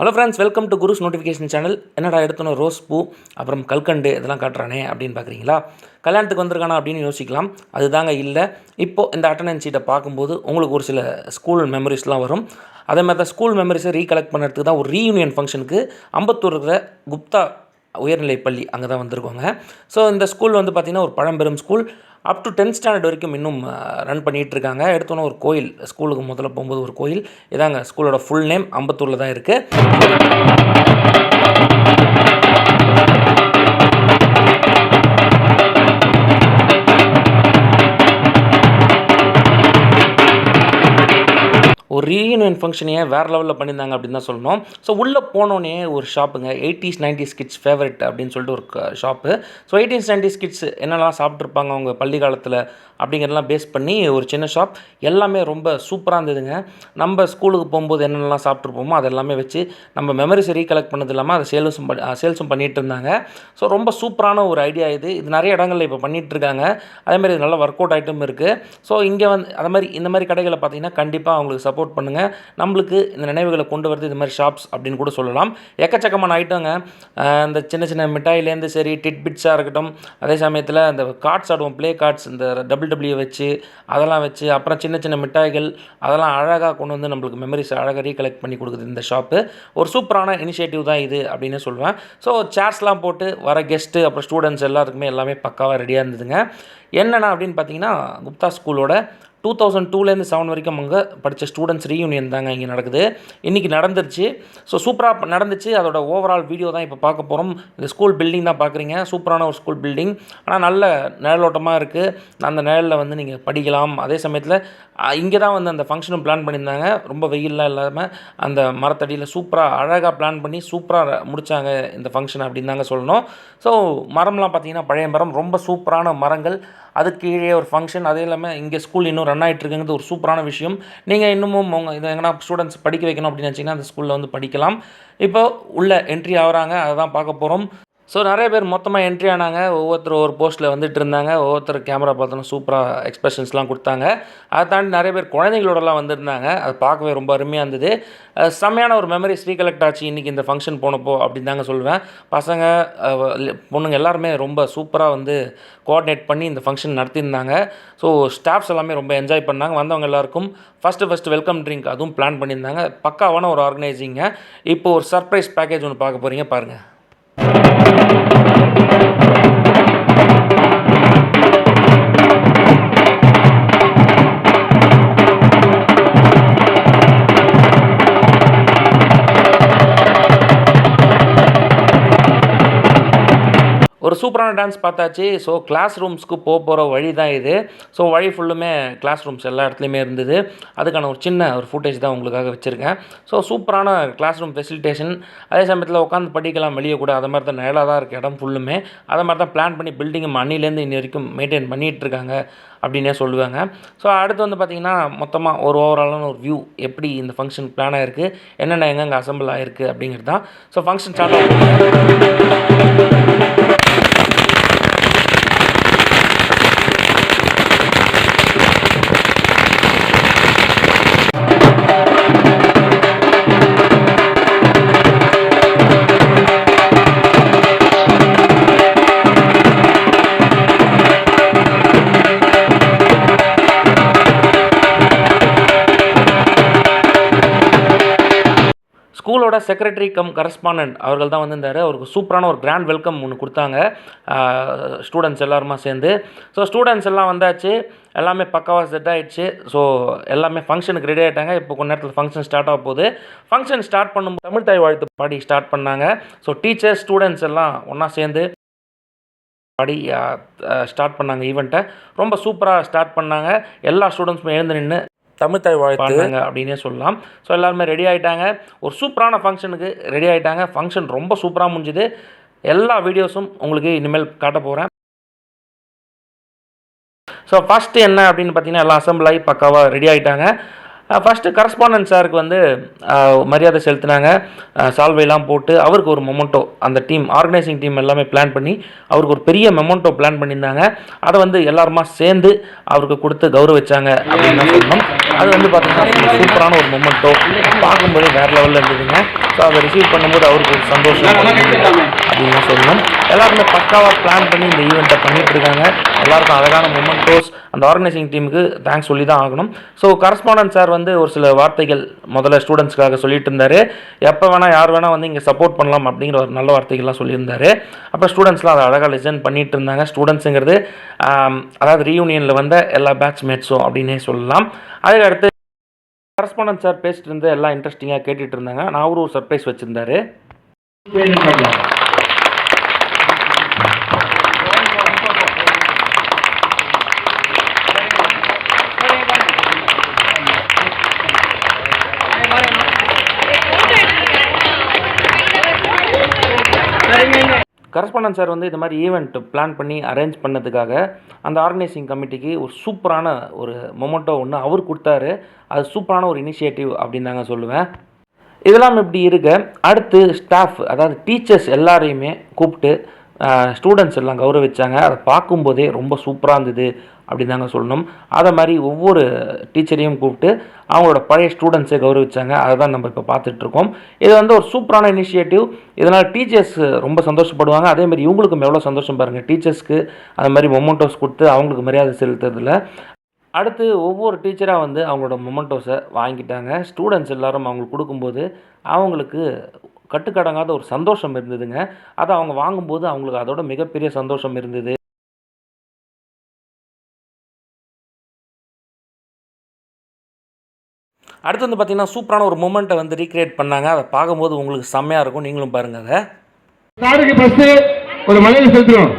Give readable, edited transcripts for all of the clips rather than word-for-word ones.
Hello friends, welcome to Guru's notification channel. என்னடா எடுத்தோன்னா rose பூ அப்புறம் கல்கண்டு இதெல்லாம் காட்டுறானே அப்படின்னு பார்க்குறீங்களா? கல்யாணத்துக்கு வந்திருக்கானா அப்படின்னு யோசிக்கலாம். அதுதாங்க இல்லை. இப்போது இந்த அட்டண்டன்ஸ் ஷீட்டை பார்க்கும்போது உங்களுக்கு ஒரு சில ஸ்கூல் மெமரிஸ்லாம் வரும். அதே மாதிரி தான் ஸ்கூல் மெமரிஸை ரீகலெக்ட் பண்ணுறதுக்கு தான் ஒரு ரீயூனியன் ஃபங்க்ஷனுக்கு அம்பத்தூர் இருக்கிற குப்தா உயர்நிலைப்பள்ளி அங்கே தான் வந்திருக்கோங்க. ஸோ இந்த ஸ்கூல் வந்து பார்த்திங்கன்னா ஒரு பழம்பெரும் school. Up to 10th standard வரைக்கும் இன்னும் ரன் பண்ணிகிட்ருக்காங்க. எடுத்தோன்னே ஒரு கோயில், ஸ்கூலுக்கு முதல்ல போகும்போது ஒரு கோயில் இதாங்க ஸ்கூலோட ஃபுல் நேம். அம்பத்தூரில் தான் இருக்குது. ஒரு ரீயூனியன் ஃபங்க்ஷனையே வேறு லெவலில் பண்ணியிருந்தாங்க அப்படின்னு தான் சொல்லணும். ஸோ உள்ளே போனோன்னே ஒரு ஷாப்புங்க, 80s 90s கிட்ஸ் ஃபேவரட் அப்படின்னு சொல்லிட்டு ஒரு shop. So 80s 90s kids என்னெல்லாம் சாப்பிட்ருப்பாங்க அவங்க பள்ளி காலத்தில் அப்படிங்கிறதெல்லாம் பேஸ் பண்ணி ஒரு சின்ன ஷாப். எல்லாமே ரொம்ப சூப்பராக இருந்ததுங்க. நம்ம ஸ்கூலுக்கு போகும்போது என்னென்னலாம் சாப்பிட்ருப்போமோ அது எல்லாமே வச்சு நம்ம மெமரிஸை ரீகலெக்ட் பண்ணது இல்லாமல் அதை சேல்ஸும் பண்ணிகிட்டு இருந்தாங்க. ஸோ ரொம்ப சூப்பரான ஒரு ஐடியா இது நிறைய இடங்களில் இப்போ பண்ணிகிட்ருக்காங்க. அதேமாதிரி இது நல்லா ஒர்க் அவுட் ஆகிட்டும் இருக்குது. ஸோ இங்கே வந்து இந்த மாதிரி கடைகளை பார்த்திங்கன்னா கண்டிப்பாக அவங்களுக்கு சப்போர்ட் பண்ணுங்கள். நம்மளுக்கு இந்த நினைவுகளை கொண்டு வரது இது மாதிரி ஷாப்ஸ் அப்படின்னு கூட சொல்லலாம். எக்கச்சக்கமான ஐட்டங்க. இந்த சின்ன சின்ன மிட்டாயிலேருந்து சரி, டிட்பிட்ஸாக இருக்கட்டும், அதே சமயத்தில் இந்த கார்ட்ஸ் ஆடுவோம், ப்ளே கார்ட்ஸ், இந்த WWE வச்சு அதெல்லாம் வச்சு, அப்புறம் சின்ன சின்ன மிட்டாய்கள் அதெல்லாம் அழகாக கொண்டு வந்து நம்மளுக்கு மெமரிஸ் அழகாக ரீகலெக்ட் பண்ணி கொடுக்குது இந்த ஷாப்பு. ஒரு சூப்பரான இனிஷியேட்டிவ் தான் இது அப்படின்னு சொல்லுவேன். ஸோ சேர்ஸ்லாம் போட்டு வர கெஸ்ட்டு அப்புறம் ஸ்டூடெண்ட்ஸ் எல்லாமே பக்காவாக ரெடியாக இருந்ததுங்க. என்னென்னா அப்படின்னு பார்த்தீங்கன்னா, குப்தா ஸ்கூலோட 2002லேருந்து 7 வரைக்கும் அங்கே படித்த ஸ்டூடெண்ட்ஸ் ரீயூனியன் தாங்க இங்கே நடக்குது. இன்றைக்கி நடந்துருச்சு. ஸோ சூப்பராக நடந்துச்சு. அதோட ஓவரால் வீடியோ தான் இப்போ பார்க்க போகிறோம். இந்த ஸ்கூல் பில்டிங் தான் பார்க்குறீங்க. சூப்பரான ஒரு ஸ்கூல் பில்டிங். ஆனால் நல்ல நிழலோட்டமாக இருக்குது. அந்த நிழலில் வந்து நீங்கள் படிக்கலாம். அதே சமயத்தில் இங்கே தான் வந்து அந்த ஃபங்க்ஷனும் பிளான் பண்ணியிருந்தாங்க. ரொம்ப வெயிலெலாம் இல்லாமல் அந்த மரத்தடியில் சூப்பராக அழகாக பிளான் பண்ணி சூப்பராக முடித்தாங்க இந்த ஃபங்க்ஷன் அப்படின்னு தாங்க சொல்லணும். ஸோ மரம்லாம் பார்த்திங்கன்னா பழைய மரம், ரொம்ப சூப்பரான மரங்கள். அதுக்கு கீழே ஒரு ஃபங்க்ஷன். அதே இல்லாமல் இங்கே ஸ்கூல் இன்னும் ரன் ஆகிட்டுருக்குங்கிறது ஒரு சூப்பரான விஷயம். நீங்கள் இன்னமும் இதை எங்கன்னா ஸ்டூடெண்ட்ஸ் படிக்க வைக்கணும் அப்படின்னு நினச்சிங்கன்னா அந்த ஸ்கூலில் வந்து படிக்கலாம். இப்போ உள்ள என்ட்ரி ஆகிறாங்க, அதை தான் பார்க்க போகிறோம். ஸோ நிறைய பேர் மொத்தமாக என்ட்ரி ஆனாங்க. ஒவ்வொருத்தர் ஒரு போஸ்ட்டில் வந்துட்டு இருந்தாங்க. ஒவ்வொருத்தர் கேமரா பார்த்தோன்னா சூப்பராக எக்ஸ்பிரஷன்ஸ்லாம் கொடுத்தாங்க. அதை தாண்டி நிறைய பேர் குழந்தைங்களோடலாம் வந்திருந்தாங்க. அது பார்க்கவே ரொம்ப அருமையாக இருந்தது. செம்மையான ஒரு மெமரிஸ் ரீகலெக்ட் ஆச்சு இன்றைக்கி இந்த ஃபங்க்ஷன் போனப்போ அப்படின்னு தாங்க சொல்லுவேன். பசங்க பொண்ணுங்க எல்லாருமே ரொம்ப சூப்பராக வந்து கோஆர்டினேட் பண்ணி இந்த ஃபங்க்ஷன் நடத்தியிருந்தாங்க. ஸோ ஸ்டாஃப்ஸ் எல்லாமே ரொம்ப என்ஜாய் பண்ணாங்க. வந்தவங்க எல்லாருக்கும் ஃபஸ்ட்டு வெல்கம் ட்ரிங்க் அதுவும் பிளான் பண்ணியிருந்தாங்க. பக்காவான ஒரு ஆர்கனைசிங்க. இப்போது ஒரு சர்ப்ரைஸ் பேக்கேஜ் ஒன்று பார்க்க போகிறீங்க, பாருங்கள். ஒரு சூப்பரான டான்ஸ் பார்த்தாச்சு. ஸோ கிளாஸ் ரூம்ஸ்க்கு போகிற வழி தான் இது. ஸோ வழி ஃபுல்லுமே கிளாஸ் ரூம்ஸ் எல்லா இடத்துலையுமே இருந்தது. அதுக்கான ஒரு சின்ன ஒரு ஃபுட்டேஜ் தான் உங்களுக்காக வச்சுருக்கேன். ஸோ சூப்பரான கிளாஸ் ரூம் ஃபெசிலிட்டேஷன். அதே சமயத்தில் உட்காந்து படிக்கலாம், வெளியே கூட அதை மாதிரி தான் நிழலாக தான் இருக்குது இடம் ஃபுல்லுமே. அதை மாதிரி தான் பிளான் பண்ணி பில்டிங்கை அன்னிலேருந்து இன்னி வரைக்கும் மெயின்டைன் பண்ணிகிட்ருக்காங்க அப்படின்னே சொல்லுவாங்க. ஸோ அடுத்து வந்து பார்த்திங்கன்னா மொத்தமாக ஒரு ஓவராலான ஒரு வியூ எப்படி இந்த ஃபங்க்ஷன் பிளான் ஆகிருக்கு, என்னென்ன எங்கெங்கே அசம்பிள் ஆகிருக்கு அப்படிங்கிறது தான். ஸோ ஃபங்க்ஷன் ஸ்டார்ட் ஆகும். ஸ்கூலோட செக்ரட்டரி கம் கரஸ்பாண்டன்ட் அவர்கள் தான் வந்திருந்தார். அவருக்கு சூப்பரான ஒரு கிராண்ட் வெல்கம் ஒன்று கொடுத்தாங்க ஸ்டூடெண்ட்ஸ் எல்லாருமா சேர்ந்து. ஸோ ஸ்டூடெண்ட்ஸ் எல்லாம் வந்தாச்சு, எல்லாமே பக்காவாக செட் ஆகிடுச்சு. ஸோ எல்லாமே ஃபங்க்ஷனுக்கு ரெடி ஆகிட்டாங்க. இப்போ கொஞ்ச நேரத்தில் ஃபங்க்ஷன் ஸ்டார்ட் ஆக போகுது. ஃபங்க்ஷன் ஸ்டார்ட் பண்ணும்போது தமிழ் தாய் வாழ்த்து பாடி ஸ்டார்ட் பண்ணாங்க. ஸோ டீச்சர்ஸ் ஸ்டூடெண்ட்ஸ் எல்லாம் ஒன்றா சேர்ந்து பாடி ஸ்டார்ட் பண்ணாங்க ஈவெண்ட்டை. ரொம்ப சூப்பராக ஸ்டார்ட் பண்ணாங்க. எல்லா ஸ்டூடெண்ட்ஸுமே எழுந்து நின்று தமிழ் தாய் வாழ்த்துங்க அப்படின்னே சொல்லலாம். ஸோ எல்லாருமே ரெடி ஆகிட்டாங்க. ஒரு சூப்பரான ஃபங்க்ஷனுக்கு ரெடி ஆகிட்டாங்க. ஃபங்க்ஷன் ரொம்ப சூப்பராக முடிஞ்சுது. எல்லா வீடியோஸும் உங்களுக்கு இனிமேல் காட்ட போகிறேன். ஸோ ஃபஸ்ட்டு என்ன அப்படின்னு பார்த்தீங்கன்னா, எல்லாம் அசம்பிள் ஆகி பக்காவாக ரெடி ஆகிட்டாங்க. ஃபஸ்ட்டு கரஸ்பாண்டன்ட் சாருக்கு வந்து மரியாதை செலுத்தினாங்க. சால்வைலாம் போட்டு அவருக்கு ஒரு மொமெண்டோ, அந்த டீம் ஆர்கனைசிங் டீம் எல்லாமே பிளான் பண்ணி அவருக்கு ஒரு பெரிய மொமெண்டோ பிளான் பண்ணியிருந்தாங்க. அதை வந்து எல்லாருமா சேர்ந்து அவருக்கு கொடுத்து கௌரவிச்சாங்க அப்படின்னு தான் சொல்லணும். அது வந்து பார்த்திங்கன்னா சூப்பரான ஒரு மொமெண்டோ, பார்க்கும்போது வேறு லெவலில் இருந்ததுங்க. ஸோ அதை ரிசீவ் பண்ணும்போது அவருக்கு ஒரு சந்தோஷம் அப்படின்னு தான் சொல்லணும். எல்லாருமே பக்காவாக பிளான் பண்ணி இந்த ஈவெண்ட்டை பண்ணிகிட்ருக்காங்க. எல்லாருக்கும் அழகான மொமெண்டோஸ் அந்த ஆர்கனைசிங் டீமுக்கு தேங்க்ஸ் சொல்லி தான் ஆகணும். ஸோ கரஸ்பாண்டன்ட் சார் வந்து ஒரு சில வார்த்தைகள் முதல்ல ஸ்டூடெண்ட்ஸ்க்காக சொல்லிட்டு இருந்தார். எப்போ வேணால் யார் வேணால் வந்து இங்கே சப்போர்ட் பண்ணலாம் அப்படிங்கிற ஒரு நல்ல வார்த்தைகள்லாம் சொல்லியிருந்தார். அப்போ ஸ்டூடெண்ட்ஸ்லாம் அதை அழகாக லிசன் பண்ணிகிட்டு இருந்தாங்க. ஸ்டூடெண்ட்ஸுங்கிறது அதாவது ரீயூனியனில் வந்த எல்லா பேட்ச்மேட்ஸும் அப்படின்னே சொல்லலாம். அதுக்கு அடுத்து கரஸ்பாண்டன்ட் சார் பேசிட்டு இருந்து எல்லாம் இன்ட்ரெஸ்டிங்காக கேட்டுட்டு இருந்தாங்க. நான் அவரும் ஒரு சர்ப்ரைஸ் வச்சுருந்தாரு. கரஸ்பாண்டன்ட் சார் வந்து இந்த மாதிரி ஈவெண்ட் பிளான் பண்ணி அரேஞ்ச் பண்ணதுக்காக அந்த ஆர்கனைசிங் கமிட்டிக்கு ஒரு சூப்பரான ஒரு மொமெண்டோ ஒன்று அவர் கொடுத்தாரு. அது சூப்பரான ஒரு இனிஷியேட்டிவ் அப்படின்னு தாங்க சொல்லுவேன். இதெல்லாம் இப்படி இருக்க அடுத்து ஸ்டாஃப் அதாவது டீச்சர்ஸ் எல்லாரையுமே கூப்பிட்டு ஸ்டூடெண்ட்ஸ் எல்லாம் கௌரவிச்சாங்க. அதை பார்க்கும்போதே ரொம்ப சூப்பராக இருந்தது அப்படின்னு தாங்க சொல்லணும். அதை மாதிரி ஒவ்வொரு டீச்சரையும் கூப்பிட்டு அவங்களோட பழைய ஸ்டூடெண்ட்ஸை கௌரவிச்சாங்க. அதை தான் நம்ம இப்போ பார்த்துட்ருக்கோம். இது வந்து ஒரு சூப்பரான இனிஷியேட்டிவ். இதனால் டீச்சர்ஸ் ரொம்ப சந்தோஷப்படுவாங்க. அதேமாதிரி இவங்களுக்கும் எவ்வளோ சந்தோஷம் பாருங்கள், டீச்சர்ஸ்க்கு அந்த மாதிரி மொமெண்டோஸ் கொடுத்து அவங்களுக்கு மரியாதை செலுத்துறதுல. அடுத்து ஒவ்வொரு டீச்சராக வந்து அவங்களோட மொமெண்டோஸை வாங்கிட்டாங்க. ஸ்டூடெண்ட்ஸ் எல்லோரும் அவங்களுக்கு கொடுக்கும்போது அவங்களுக்கு கட்டுக்கடங்காத ஒரு சந்தோஷம் இருந்ததுங்க. அதை அவங்க வாங்கும்போது அவங்களுக்கு அதோட மிகப்பெரிய சந்தோஷம் இருந்தது. அடுத்து வந்து பார்த்திங்கன்னா சூப்பரான ஒரு மூமெண்ட்டை வந்து ரீக்ரியேட் பண்ணாங்க. அதை பார்க்கும்போது உங்களுக்கு செம்மையாக இருக்கும். நீங்களும் பாருங்கள். அதை சாருக்கு ஃபஸ்ட்டு ஒரு மலையில் செலுத்துறோம்.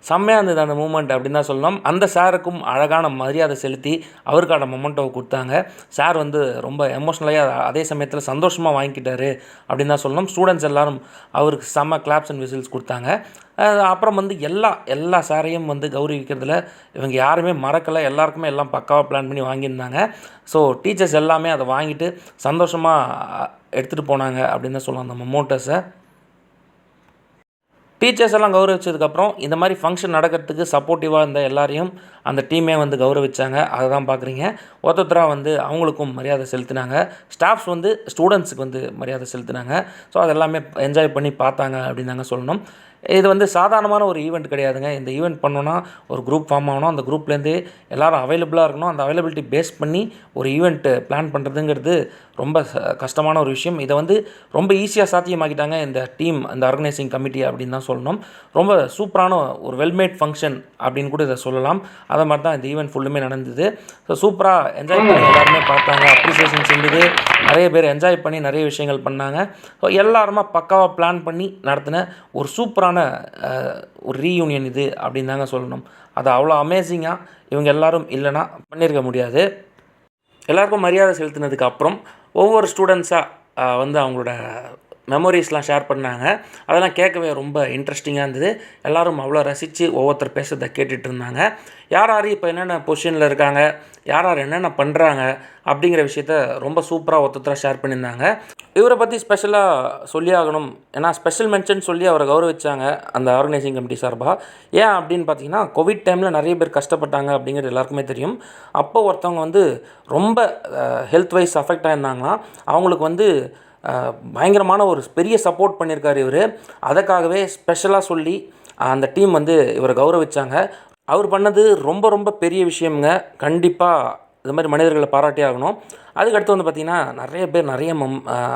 செம்மையாக இருந்தது அந்த மூமெண்ட் அப்படின்னு தான் சொல்லணும். அந்த சாருக்கும் அழகான மரியாதை செலுத்தி அவருக்கான மொமெண்ட்டோவை கொடுத்தாங்க. சார் வந்து ரொம்ப எமோஷ்னலாக அதே சமயத்தில் சந்தோஷமாக வாங்கிக்கிட்டாரு அப்படின்னு தான் சொல்லணும். ஸ்டூடெண்ட்ஸ் எல்லோரும் அவருக்கு செம்ம கிளாப்ஸ் அண்ட் விசில்ஸ் கொடுத்தாங்க. அப்புறம் வந்து எல்லா சாரையும் வந்து கௌரவிக்கிறதுல இவங்க யாருமே மறக்கலை. எல்லாருக்குமே எல்லாம் பக்காவாக பிளான் பண்ணி வாங்கியிருந்தாங்க. ஸோ டீச்சர்ஸ் எல்லாமே அதை வாங்கிட்டு சந்தோஷமாக எடுத்துகிட்டு போனாங்க அப்படின்னு தான் சொல்லலாம் அந்த மொமெண்டோஸை. டீச்சர்ஸ் எல்லாம் கௌரவிச்சதுக்கப்புறம் இந்த மாதிரி ஃபங்க்ஷன் நடக்கிறதுக்கு சப்போர்ட்டிவாக இருந்த எல்லாரையும் அந்த டீமே வந்து கௌரவிச்சாங்க. அதை தான் பார்க்குறீங்க. ஒருத்தராக வந்து அவங்களுக்கும் மரியாதை செலுத்தினாங்க. ஸ்டாஃப்ஸ் வந்து ஸ்டூடெண்ட்ஸுக்கு வந்து மரியாதை செலுத்தினாங்க. ஸோ அதெல்லாமே என்ஜாய் பண்ணி பார்த்தாங்க அப்படின்னு தாங்க சொல்லணும். இது வந்து சாதாரணமான ஒரு ஈவெண்ட் கிடையாதுங்க. இந்த ஈவெண்ட் பண்ணோன்னா ஒரு குரூப் ஃபார்ம் ஆகணும். அந்த குரூப்லேருந்து எல்லோரும் அவைலபிளாக இருக்கணும். அந்த அவைலபிலிட்டி பேஸ் பண்ணி ஒரு ஈவெண்ட்டு பிளான் பண்ணுறதுங்கிறது ரொம்ப கஷ்டமான ஒரு விஷயம். இதை வந்து ரொம்ப ஈஸியாக சாத்தியமாக்கிட்டாங்க இந்த டீம், இந்த ஆர்கனைசிங் கமிட்டி அப்படின்னு தான் சொல்லணும். ரொம்ப சூப்பரான ஒரு வெல்மேட் ஃபங்க்ஷன் அப்படின்னு கூட இதை சொல்லலாம். அதை மாதிரி தான் இந்த ஈவெண்ட் ஃபுல்லுமே நடந்தது. ஸோ சூப்பராக என்ஜாய் பண்ணி எல்லாருமே பார்த்தாங்க. அப்ரிசியேஷன்ஸ் இருந்தது. நிறைய பேர் என்ஜாய் பண்ணி நிறைய விஷயங்கள் பண்ணாங்க. ஸோ எல்லாருமா பக்காவாக பிளான் பண்ணி நடத்தின ஒரு சூப்பரான ஒரு ரீயூனியன் இது அப்படின்னு தாங்க சொல்லணும். அது அவ்வளோ அமேசிங்காக இவங்க எல்லோரும் இல்லைன்னா பண்ணியிருக்க முடியாது. எல்லாருக்கும் மரியாதை செலுத்தினதுக்கு அப்புறம் ஒவ்வொரு ஸ்டூடெண்ட்ஸாக வந்து அவங்களோட மெமரிஸ்லாம் ஷேர் பண்ணாங்க. அதெல்லாம் கேட்கவே ரொம்ப இன்ட்ரெஸ்டிங்காக இருந்தது. எல்லோரும் அவ்வளோ ரசித்து ஒவ்வொருத்தர் பேசுறதை கேட்டுட்டு இருந்தாங்க. யார் யார் இப்போ என்னென்ன பொசிஷனில் இருக்காங்க, யார் யார் என்னென்ன பண்ணுறாங்க அப்படிங்கிற விஷயத்த ரொம்ப சூப்பராக ஒருத்தராக ஷேர் பண்ணியிருந்தாங்க. இவரை பற்றி ஸ்பெஷலாக சொல்லி ஆகணும். ஏன்னா ஸ்பெஷல் மென்ஷன் சொல்லி அவரை கௌரவிச்சாங்க அந்த ஆர்கனைசிங் கமிட்டி சார்பாக. ஏன் அப்படின்னு பார்த்தீங்கன்னா கோவிட் டைமில் நிறைய பேர் கஷ்டப்பட்டாங்க அப்படிங்கிறது எல்லாருக்குமே தெரியும். அப்போ ஒருத்தவங்க வந்து ரொம்ப ஹெல்த் வைஸ் அஃபெக்ட் ஆகியிருந்தாங்கன்னா அவங்களுக்கு வந்து பயங்கரமான ஒரு பெரிய சப்போர்ட் பண்ணியிருக்காரு இவர். அதுக்காகவே ஸ்பெஷலாக சொல்லி அந்த டீம் வந்து இவரை கௌரவிச்சாங்க. அவர் பண்ணது ரொம்ப ரொம்ப பெரிய விஷயம்ங்க. கண்டிப்பாக இது மாதிரி மனிதர்களை பாராட்டி ஆகணும். அதுக்கடுத்து வந்து பார்த்திங்கன்னா நிறைய பேர் நிறைய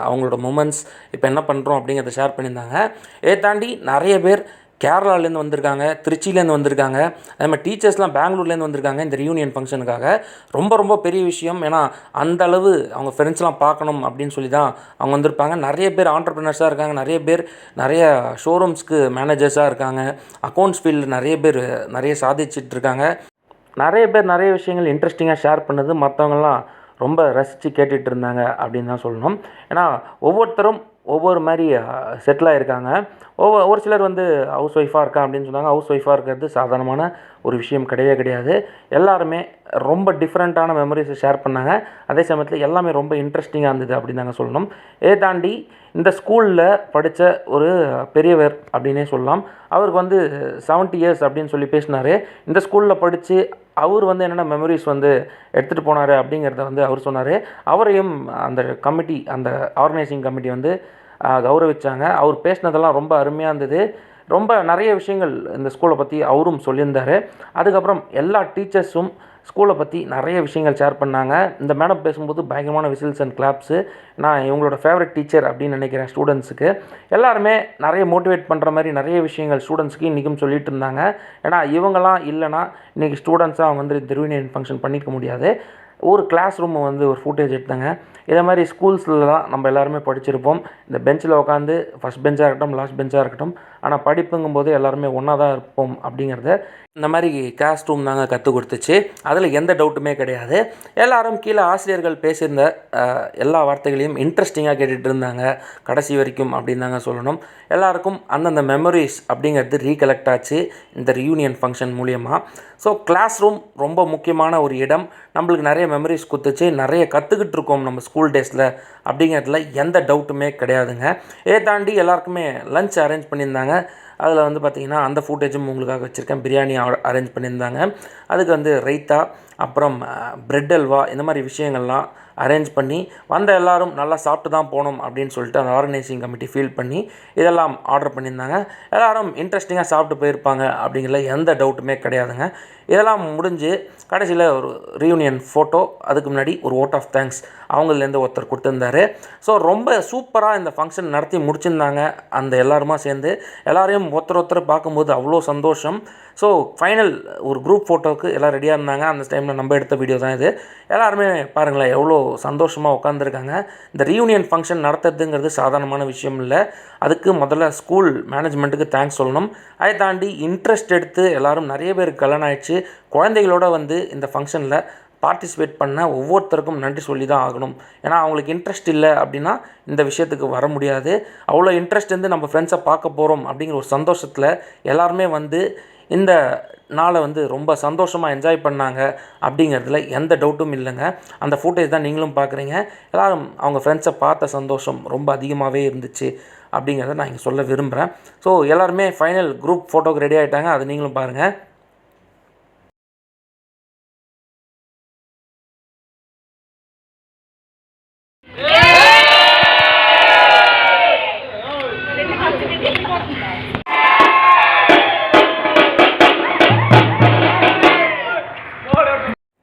அவங்களோட மொமெண்ட்ஸ் இப்போ என்ன பண்ணுறோம் அப்படிங்கிறத ஷேர் பண்ணியிருந்தாங்க. இதை தாண்டி நிறைய பேர் கேரளாலேருந்து வந்திருக்காங்க, திருச்சியிலேருந்து வந்திருக்காங்க. அதே மாதிரி டீச்சர்ஸ்லாம் பெங்களூர்லேருந்து வந்திருக்காங்க இந்த ரீயூனியன் ஃபங்க்ஷனுக்காக. ரொம்ப ரொம்ப பெரிய விஷயம். ஏன்னா அந்த அளவு அவங்க ஃப்ரெண்ட்ஸ்லாம் பார்க்கணும் அப்படின்னு சொல்லி தான் அவங்க வந்திருப்பாங்க. நிறைய பேர் ஆண்டர்ப்ரினர்ஸாக இருக்காங்க. நிறைய பேர் நிறைய ஷோரூம்ஸ்க்கு மேனேஜர்ஸாக இருக்காங்க. அக்கௌண்ட்ஸ் ஃபீல்டு நிறைய பேர் நிறைய சாதிச்சுட்டு இருக்காங்க. நிறைய பேர் நிறைய விஷயங்கள் இன்ட்ரெஸ்டிங்காக ஷேர் பண்ணது மற்றவங்கலாம் ரொம்ப ரசித்து கேட்டுட்டு இருந்தாங்க அப்படின்னு தான் சொல்லணும். ஏன்னா ஒவ்வொருத்தரும் ஒவ்வொரு மாதிரி செட்டில் ஆகிருக்காங்க. ஒரு சிலர் வந்து ஹவுஸ் ஒய்ஃபாக இருக்கா அப்படின்னு சொன்னாங்க. ஹவுஸ் ஒய்ஃபாக இருக்கிறது சாதாரணமான ஒரு விஷயம் கிடையவே கிடையாது. எல்லாருமே ரொம்ப டிஃப்ரெண்ட்டான மெமரிஸை ஷேர் பண்ணாங்க. அதே சமயத்தில் எல்லாமே ரொம்ப இன்ட்ரெஸ்டிங்காக இருந்தது அப்படின்னு தாங்க சொல்லணும். இதை தாண்டி இந்த ஸ்கூலில் படித்த ஒரு பெரியவர் அப்படின்னே சொல்லலாம். அவருக்கு வந்து 70 இயர்ஸ் அப்படின்னு சொல்லி பேசினார். இந்த ஸ்கூலில் படித்து அவர் வந்து என்னென்ன மெமரிஸ் வந்து எடுத்துகிட்டு போனார் அப்படிங்கிறத வந்து அவர் சொன்னார். அவரையும் அந்த கமிட்டி, அந்த ஆர்கனைசிங் கமிட்டி வந்து கௌரவிச்சாங்க. அவர் பேசினதெல்லாம் ரொம்ப அருமையாக இருந்தது. ரொம்ப நிறைய விஷயங்கள் இந்த ஸ்கூலை பற்றி அவரும் சொல்லியிருந்தார். அதுக்கப்புறம் எல்லா டீச்சர்ஸும் ஸ்கூலை பற்றி நிறைய விஷயங்கள் ஷேர் பண்ணாங்க. இந்த மேடம் பேசும்போது பயங்கரமான விசில்ஸ் அண்ட் கிளாப்ஸு. நான் இவங்களோட ஃபேவரட் டீச்சர் அப்படின்னு நினைக்கிறேன் ஸ்டூடெண்ட்ஸுக்கு. எல்லாருமே நிறைய மோட்டிவேட் பண்ணுற மாதிரி நிறைய விஷயங்கள் ஸ்டூடெண்ட்ஸ்க்கு இன்றைக்கும் சொல்லிட்டு இருந்தாங்க. ஏன்னா இவங்கெல்லாம் இல்லைனா இன்றைக்கி ஸ்டூடெண்ட்ஸாக அவங்க வந்து இந்த ரியூனியன் ஃபங்க்ஷன் பண்ணியிருக்க முடியாது. ஒரு கிளாஸ் ரூமை வந்து ஒரு ஃபுட்டேஜ் எடுத்தாங்க. இதே மாதிரி ஸ்கூல்ஸ்லாம் நம்ம எல்லாருமே படிச்சிருப்போம். இந்த பெஞ்சில் உட்காந்து ஃபஸ்ட் பெஞ்சாக இருக்கட்டும், லாஸ்ட் பெஞ்சாக இருக்கட்டும், ஆனால் படிப்புங்கும்போது எல்லாருமே ஒன்றா தான் இருப்போம் அப்படிங்கிறத இந்த மாதிரி கிளாஸ் ரூம் தாங்க கற்றுக் கொடுத்துச்சு. அதில் எந்த டவுட்டுமே கிடையாது. எல்லோரும் கீழே ஆசிரியர்கள் பேசியிருந்த எல்லா வார்த்தைகளையும் இன்ட்ரெஸ்டிங்காக கேட்டுகிட்டு இருந்தாங்க கடைசி வரைக்கும் அப்படின்னு தாங்க சொல்லணும். எல்லாருக்கும் அந்தந்த மெமரிஸ் அப்படிங்கிறது ரீகலெக்ட் ஆச்சு இந்த ரியூனியன் ஃபங்க்ஷன் மூலியமாக. ஸோ கிளாஸ் ரூம் ரொம்ப முக்கியமான ஒரு இடம். நம்மளுக்கு நிறைய மெமரிஸ் கொடுத்துச்சு. நிறைய கற்றுக்கிட்டு இருக்கோம் நம்ம ஸ்கூல் டேஸில் அப்படிங்கிறதுல எந்த டவுட்டுமே கிடையாதுங்க. இதை தாண்டி எல்லாருக்குமே லன்ச் அரேஞ்ச் பண்ணியிருந்தாங்க. அதில் வந்து பார்த்திங்கன்னா அந்த ஃபுட்டேஜும் உங்களுக்காக வச்சுருக்கேன். பிரியாணி அரேஞ்ச் பண்ணியிருந்தாங்க. அதுக்கு வந்து ரைத்தா, அப்புறம் பிரெட் அல்வா, இந்த மாதிரி விஷயங்கள்லாம் அரேஞ்ச் பண்ணி வந்த எல்லோரும் நல்லா சாப்பிட்டு தான் போகணும் அப்படின்னு சொல்லிட்டு அந்த ஆர்கனைசிங் கமிட்டி ஃபீல் பண்ணி இதெல்லாம் ஆர்டர் பண்ணியிருந்தாங்க. எல்லோரும் இன்ட்ரெஸ்டிங்காக சாப்பிட்டு போயிருப்பாங்க அப்படிங்கிற எந்த டவுட்டுமே கிடையாதுங்க. இதெல்லாம் முடிஞ்சு கடைசியில் ஒரு ரீயூனியன் ஃபோட்டோ, அதுக்கு முன்னாடி ஒரு வோட் ஆஃப் தேங்க்ஸ் அவங்கலேருந்து ஒருத்தர் கொடுத்துருந்தாரு. ஸோ ரொம்ப சூப்பராக இந்த ஃபங்க்ஷன் நடத்தி முடிச்சிருந்தாங்க. அந்த எல்லாருமா சேர்ந்து எல்லாரையும் ஒருத்தர் பார்க்கும்போது அவ்வளோ சந்தோஷம். ஸோ ஃபைனல் ஒரு குரூப் ஃபோட்டோவுக்கு எல்லாம் ரெடியாக இருந்தாங்க. அந்த டைமில் நம்ம எடுத்த வீடியோ தான் இது. எல்லாருமே பாருங்களேன் எவ்வளோ சந்தோஷமாக உட்காந்துருக்காங்க. இந்த ரீயூனியன் ஃபங்க்ஷன் நடத்துறதுங்கிறது சாதாரணமான விஷயம் இல்லை. அதுக்கு முதல்ல ஸ்கூல் மேனேஜ்மெண்ட்டுக்கு தேங்க்ஸ் சொல்லணும். அதை தாண்டி இன்ட்ரெஸ்ட் எடுத்து எல்லோரும் நிறைய பேருக்கு கல்யாணம் ஆயிடுச்சு. குழந்தைகளோட வந்து இந்த ஃபங்க்ஷனில் பார்ட்டிசிபேட் பண்ண ஒவ்வொருத்தருக்கும் நன்றி சொல்லி தான் ஆகணும். ஏன்னா அவங்களுக்கு இன்ட்ரெஸ்ட் இல்லை அப்படின்னா இந்த விஷயத்துக்கு வர முடியாது. அவ்வளோ இன்ட்ரெஸ்ட் வந்து நம்ம ஃப்ரெண்ட்ஸை பார்க்க போகிறோம் அப்படிங்கிற ஒரு சந்தோஷத்தில் எல்லாருமே வந்து இந்த நாளை வந்து ரொம்ப சந்தோஷமாக என்ஜாய் பண்ணாங்க அப்படிங்கிறதுல எந்த டவுட்டும் இல்லைங்க. அந்த ஃபுட்டேஜ் தான் நீங்களும் பார்க்குறீங்க. எல்லோரும் அவங்க ஃப்ரெண்ட்ஸை பார்த்த சந்தோஷம் ரொம்ப அதிகமாகவே இருந்துச்சு அப்படிங்கிறத நான் இங்கே சொல்ல விரும்புகிறேன். ஸோ எல்லாருமே ஃபைனல் குரூப் ஃபோட்டோக்கு ரெடி ஆகிட்டாங்க. அது நீங்களும் பாருங்கள்.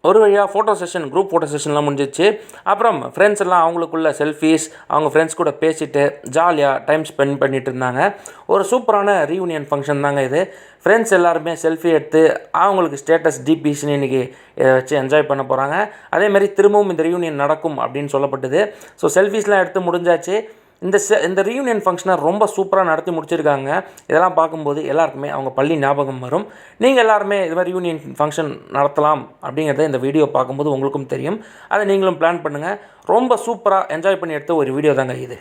ஒரு வழியாக ஃபோட்டோ செஷன், குரூப் ஃபோட்டோ செஷன்லாம் முடிஞ்சிச்சு. அப்புறம் ஃப்ரெண்ட்ஸ் எல்லாம் அவங்களுக்குள்ள செல்ஃபீஸ், அவங்க ஃப்ரெண்ட்ஸ் கூட பேசிட்டு ஜாலியாக டைம் ஸ்பெண்ட் பண்ணிகிட்டு இருந்தாங்க. ஒரு சூப்பரான ரீயூனியன் ஃபங்க்ஷன் தாங்க இது. ஃப்ரெண்ட்ஸ் எல்லாருமே செல்ஃபி எடுத்து அவங்களுக்கு ஸ்டேட்டஸ் டிபிஸ்ன்னு இன்றைக்கி இதை வச்சு என்ஜாய் பண்ண போகிறாங்க. அதேமாதிரி திரும்பவும் இந்த ரீயூனியன் நடக்கும் அப்படின்னு சொல்லப்பட்டது. ஸோ செல்ஃபீஸ்லாம் எடுத்து முடிஞ்சாச்சு. இந்த ரீயூனியன் ஃபங்க்ஷனை ரொம்ப சூப்பராக நடத்தி முடிச்சிருக்காங்க. இதெல்லாம் பார்க்கும்போது எல்லாருக்குமே அவங்க பள்ளி ஞாபகம் வரும். நீங்கள் எல்லாருமே இது மாதிரி ரீயூனியன் ஃபங்க்ஷன் நடத்தலாம் அப்படிங்கிறத இந்த வீடியோ பார்க்கும்போது உங்களுக்கும் தெரியும். அதை நீங்களும் பிளான் பண்ணுங்கள். ரொம்ப சூப்பராக என்ஜாய் பண்ணி எடுத்த ஒரு வீடியோ தாங்க இது.